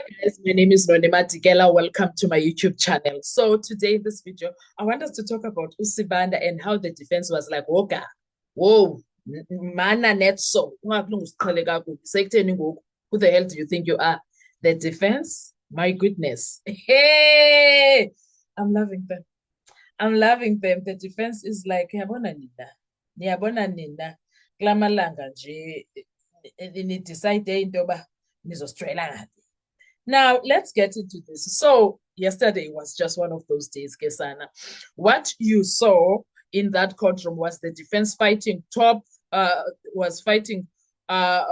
Guys, my name is Nonema Tigela. Welcome to my YouTube channel. So today in this video, I want us to talk about Usibanda and how the defense was like, Woga, whoa, mana netso. Who the hell do you think you are? The defense? My goodness. Hey, I'm loving them. I'm loving them. The defense is like, yabona nina. Niyabona nina. Klamalanga nje. Ni decide into ba nizostrela. Now, let's get into this. So, yesterday was just one of those days, Kesana. What you saw in that courtroom was the defense fighting was fighting top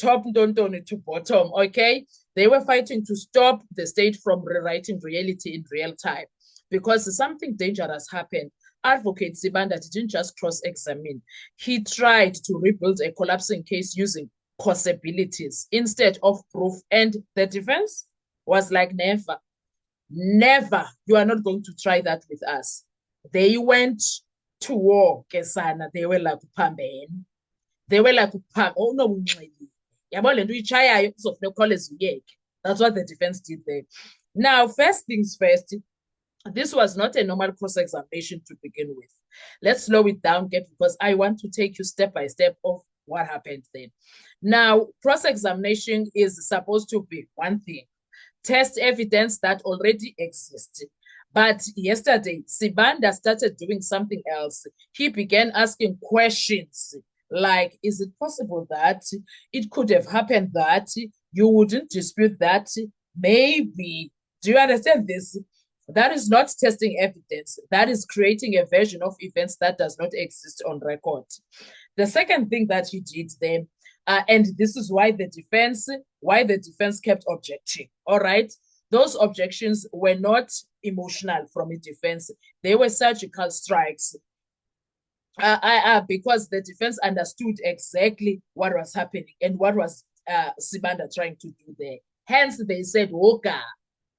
Ndontoni to bottom, okay? They were fighting to stop the state from rewriting reality in real time because something dangerous happened. Advocate Sibanda didn't just cross-examine. He tried to rebuild a collapsing case using possibilities instead of proof. And the defense was like, never, never, you are not going to try that with us. They went to war, Kesana. They were like, Pamben. They were like, oh no, that's what the defense did there. Now, first things first, this was not a normal cross-examination to begin with. Let's slow it down, because I want to take you step by step of what happened then. Now, cross-examination is supposed to be one thing, test evidence that already exists. But yesterday, Sibanda started doing something else. He began asking questions like, is it possible that it could have happened that you wouldn't dispute that? Maybe. Do you understand this? That is not testing evidence. That is creating a version of events that does not exist on record. The second thing that he did then, and this is why the defense kept objecting. All right, those objections were not emotional from the defense; they were surgical strikes. Because the defense understood exactly what was happening and what was Sibanda trying to do there. Hence, they said, Woka,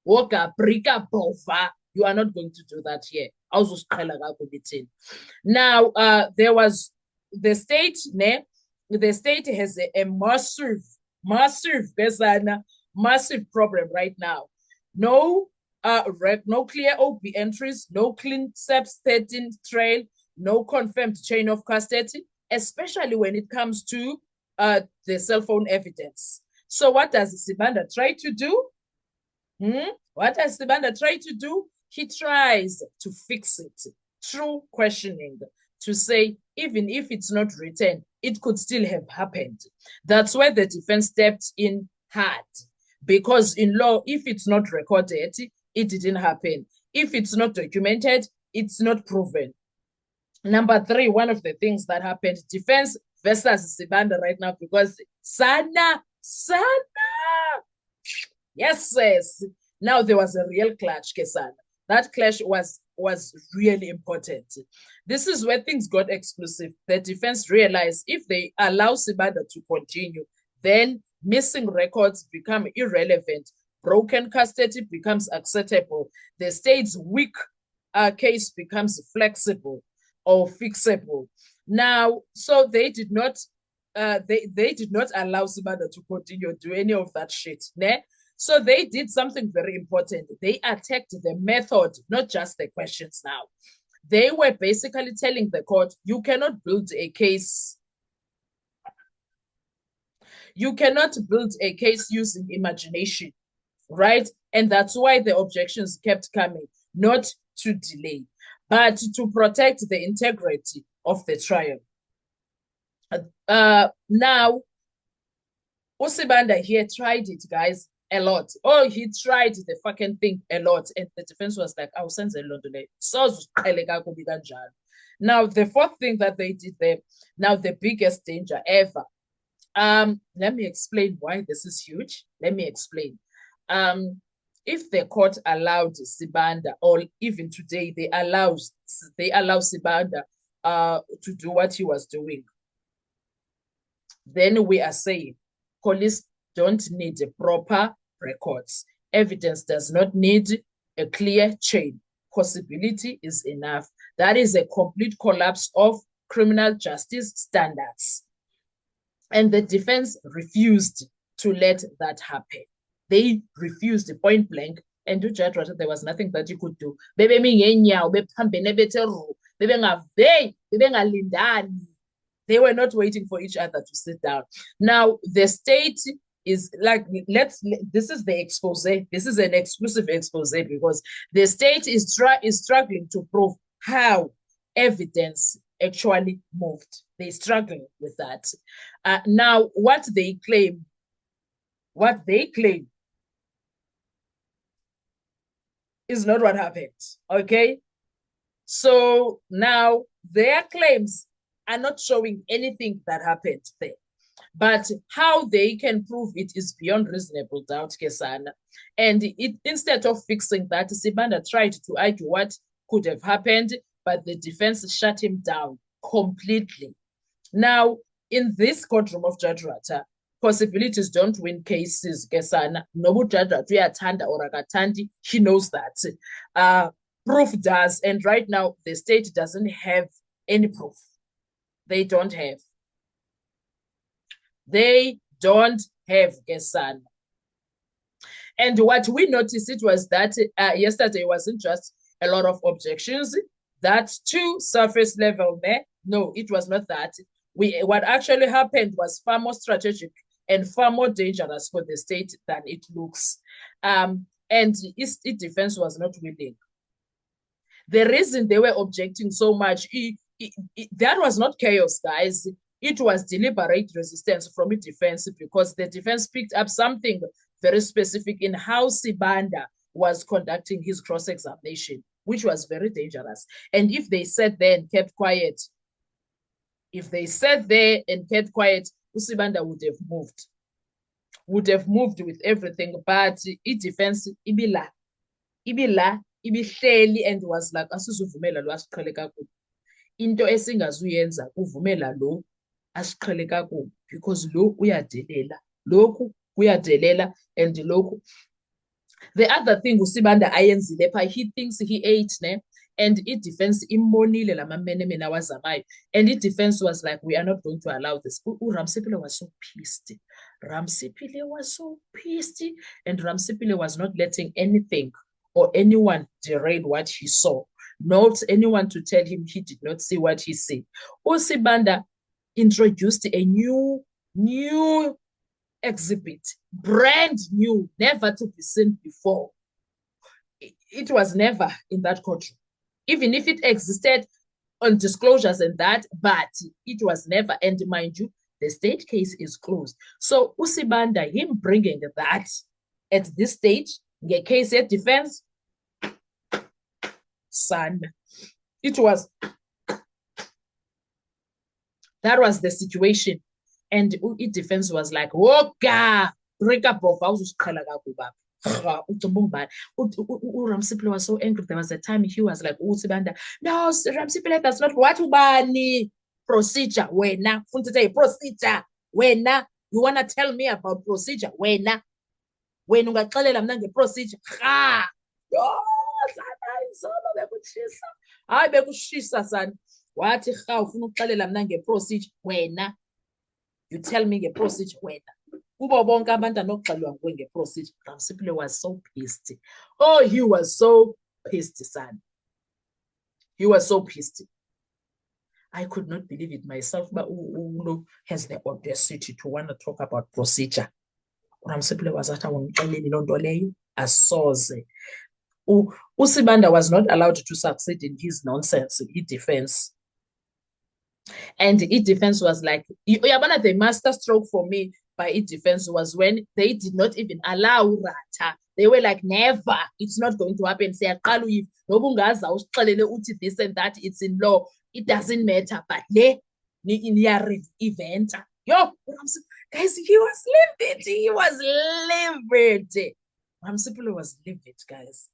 Brika Bova, you are not going to do that here. Now, there was the state, the state has a massive problem right now. No clear OB entries, no clean SEPS 13 trail, no confirmed chain of custody, especially when it comes to the cell phone evidence. So what does Sibanda try to do? What does Sibanda try to do? He tries to fix it through questioning, to say, even if it's not written, it could still have happened. That's where the defense stepped in hard. Because in law, if it's not recorded, it didn't happen. If it's not documented, it's not proven. Number three, one of the things that happened, defense versus Sibanda right now, because Sana, yes. Now there was a real clash, Kesana. That clash was really important. This is where things got explosive. The defense realized if they allow Sibanda to continue, then missing records become irrelevant. Broken custody becomes acceptable. The state's weak case becomes flexible or fixable. Now, so they did not allow Sibanda to continue do any of that shit. Ne? So they did something very important. They attacked the method, not just the questions now. They were basically telling the court, you cannot build a case. You cannot build a case using imagination, right? And that's why the objections kept coming, not to delay, but to protect the integrity of the trial. Now, Usibanda here tried it, guys, a lot. Oh, he tried the fucking thing a lot. And the defense was like, I'll send London. Now, the fourth thing that they did there, now the biggest danger ever. Let me explain why this is huge. Let me explain. If the court allowed Sibanda, or even today, they allow Sibanda to do what he was doing, then we are saying police don't need proper records. Evidence does not need a clear chain. Possibility is enough. That is a complete collapse of criminal justice standards. And the defense refused to let that happen. They refused point blank. And uJadrata, there was nothing that you could do. They were not waiting for each other to sit down. Now, the state is like, this is the expose. This is an exclusive expose because the state is struggling to prove how evidence actually moved. They're struggling with that. Now, what they claim is not what happened. Okay. So now their claims are not showing anything that happened there. But how they can prove it is beyond reasonable doubt, Kesana. And instead of fixing that, Sibanda tried to argue what could have happened, but the defense shut him down completely. Now, in this courtroom of Jadrata, possibilities don't win cases, Kesana. Nobu Jadrata uyathanda or akatandi, he knows that. Proof does, and right now the state doesn't have any proof. They don't have. They don't have Kesana. And what we noticed it was that yesterday wasn't just a lot of objections. That to surface level, no, it was not that. What actually happened was far more strategic and far more dangerous for the state than it looks. And its defense was not willing. The reason they were objecting so much, that was not chaos, guys. It was deliberate resistance from the defense because the defense picked up something very specific in how Sibanda was conducting his cross-examination, which was very dangerous. And if they sat there and kept quiet, Usibanda would have moved with everything. But defense ibila ibihleli and was like, asizuvumela lo asiqhele kakubi. Into esingazuyenza uvumela lo asiqhele kakubi because lo uyadelela. Lokhu kuyadelela and lokhu. The other thing uSibanda ayenzile pha, he thinks he ate, ne? And defense imbonile lamamenemene awazamayo. And defense was like, we are not going to allow this. Ramsipile was so pissed. And Ramsipile was not letting anything or anyone derail what he saw. Not anyone to tell him he did not see what he said. Usibanda introduced a new exhibit, brand new, never to be seen before. It was never in that courtroom. Even if it existed on disclosures and that, but it was never. And mind you, the state case is closed. So Usibanda, him bringing that at this stage, the case at defense, son, that was the situation. And defense was like, Woka, break up of house. Ramsipile was so angry. There was a time he was like, Usibanda, no, Ramsipile, that's not what ubani procedure. Wena, procedure. Wena, you want to tell me about procedure? Wena, when ungaxelela mna ngeprocedure. Ha! Hayi bekushisa sana. Wathi ha ufuna ukuxelela mna ngeprocedure wena. You tell me ngeprocedure wena. Kubo bonke abantu anokuxelwa nguwe ngeprocedure. Ramsipile was so pissed. Oh, he was so pissed, son. He was so pissed. I could not believe it myself, but Uno has the audacity to want to talk about procedure. Ramsipile was at awungixeleli loo nto leyo asoze. Usibanda was not allowed to succeed in his nonsense, defense. And defense was like, the master stroke for me by defense was when they did not even allow Rata. They were like, never, it's not going to happen. Say, this and that, it's in law. It doesn't matter. But in event. Yo, guys, he was livid. He was livid. Ramsipile was livid, guys.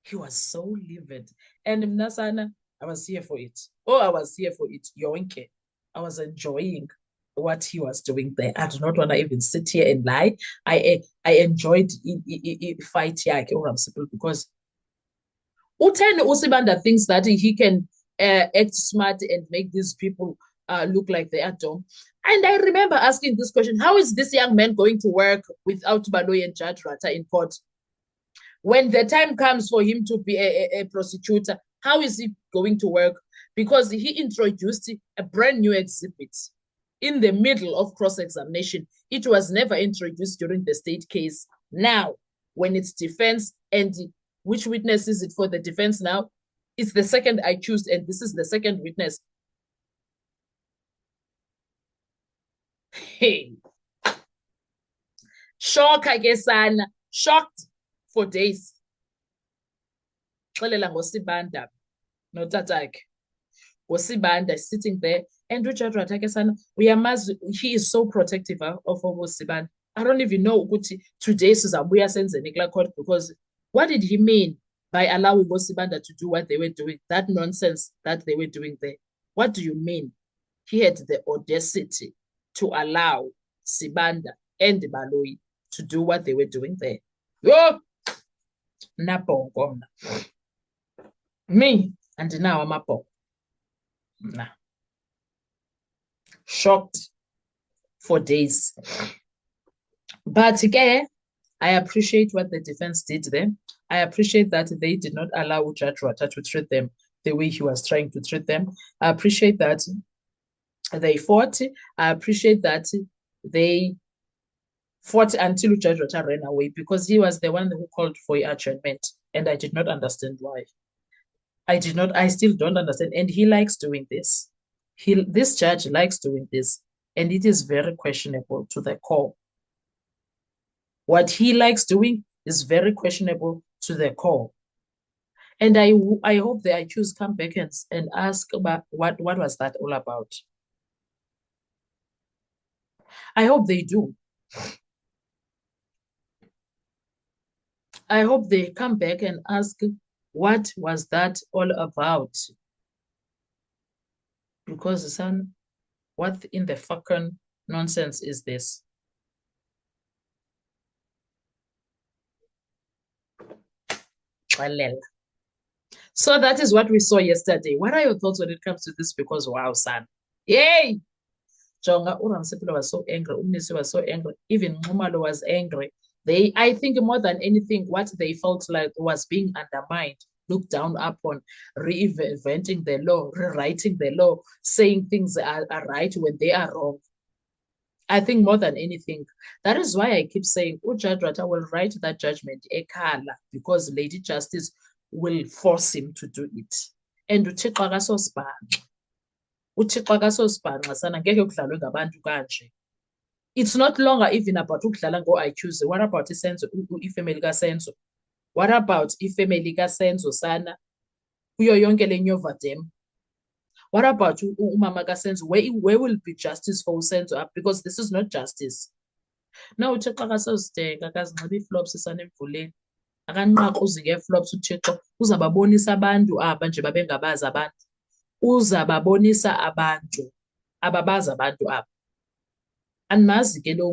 He was so livid. And Mnasana, I was here for it. Oh, I was here for it. Yoinke. I was enjoying what he was doing there. I do not want to even sit here and lie. I enjoyed fight here because Usibanda thinks that he can act smart and make these people look like they are dumb. And I remember asking this question, how is this young man going to work without Baloyi and Judge Ratha in court? When the time comes for him to be a prosecutor, how is he going to work? Because he introduced a brand new exhibit in the middle of cross-examination. It was never introduced during the state case. Now, when it's defense, and which witness is it for the defense now? It's the second accused, and this is the second witness. Hey, shock, I guess, and shocked for days. Xelela ngoSibanda notatakhe. ngoSibanda sitting there, and uJudge Ratha ke sana uyamazi, he is so protective of uSibanda. I don't even know ukuthi today sizabuya senzeni kula court, because what did he mean by allowing uSibanda to do what they were doing, that nonsense that they were doing there? What do you mean? He had the audacity to allow Sibanda and Baloyi to do what they were doing there. Yo, nabongo mna. Me and now I'm up. Nah. Shocked for days. But again, I appreciate what the defense did there. I appreciate that they did not allow Judge Ratha to treat them the way he was trying to treat them. I appreciate that they fought. I appreciate that they fought until Judge Ratha ran away, because he was the one who called for adjournment, and I did not understand why. I still don't understand. And he likes doing this. This judge likes doing this, and it is very questionable to the core. What he likes doing is very questionable to the core. And I hope the accused come back and ask about what was that all about. I hope they do. I hope they come back and ask, what was that all about? Because, son, what in the fucking nonsense is this? So that is what we saw yesterday. What are your thoughts when it comes to this? Because, wow, son. Yay! Jonga, Uramsipilo was so angry. Umnisi was so angry. Even Mumalo was angry. I think more than anything, what they felt like was being undermined, looked down upon, reinventing the law, rewriting the law, saying things are right when they are wrong. I think more than anything, that is why I keep saying, Judge Ratha will write that judgment ekhala, because Lady Justice will force him to do it. And uThixo akasosibhanxa. uThixo akasosibhanxa sana, ngeke kudlalwe ngabantu kanje. It's not longer even about ukudlala ngo-accuse. What about isenzo, ifamily kaSenzo? What about ifamily kaSenzo sana? Kuyo yonke le nyovadem. What about umama kaSenzo? Where will be justice for uSenzo? Because this is not justice. No, uThixo akasozideka, akazinxiba ii-flops sanemvuleni. Akanqaqi uze ngee-flops uThixo. Uzababonisa abantu aba nje babengabazi abantu. Uzababonisa abantu ababazi abantu aba. Andimazi ke lo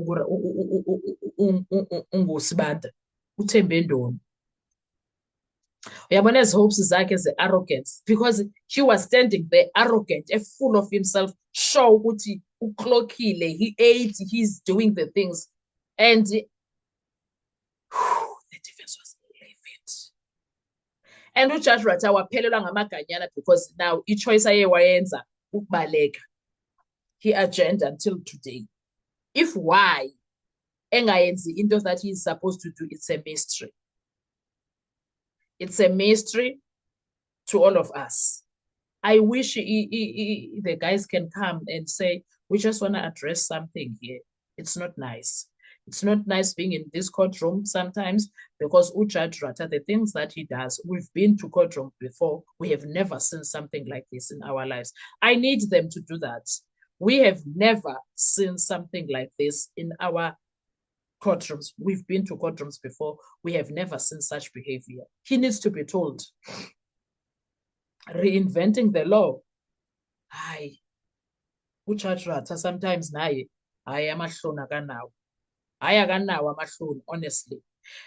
unguSibanda, uthembe ntoni. Uyabona ezi hopes zakhe ze-arrogance, because he was standing there arrogant, full of himself, sure ukuthi uclockile, he ate, he's doing the things, and the defense was livid. And uJudge Ratha waphelelwa ngamaganyana, because now ichoice aye wayenza ukubaleka, he adjourned until today. If why engayenzi into that he is supposed to do, it's a mystery. It's a mystery to all of us. I wish the guys can come and say, we just want to address something here. It's not nice. It's not nice being in this courtroom sometimes, because Judge Ratha, the things that he does, we've been to courtroom before. We have never seen something like this in our lives. I need them to do that. We have never seen something like this in our courtrooms. We've been to courtrooms before. We have never seen such behavior. He needs to be told. Reinventing the law. Hi. uJudge Ratha sometimes naye hayi amahloni akanawo. Hayi akanawo amahloni, honestly.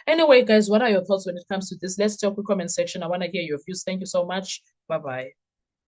Anyway, guys, what are your thoughts when it comes to this? Let's talk in the comment section. I want to hear your views. Thank you so much. Bye-bye.